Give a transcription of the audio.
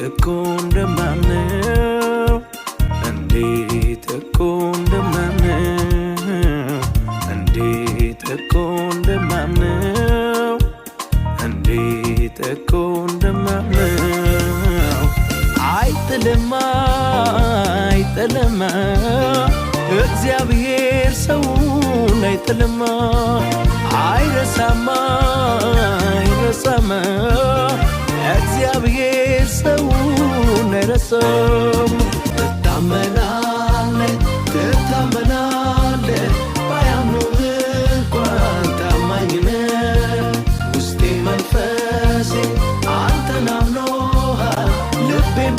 እኮ እንደማምነው እንዴት እኮ እንደማምነው እንዴት እኮ እንደማምነው እንዴት እኮ እንደማምነው አይጥልማ አይጥልማ እግዚአብሔር ሰውን አይጥልማ አይረሳማ አይረሳማ እግዚአብሔር ሰውን አይረሳም ትታመናለህ ባያምኑህ እንኳን ታማኝ ነህ ውስጤ መንፈሴ አንተን አምኖሃል ልቤን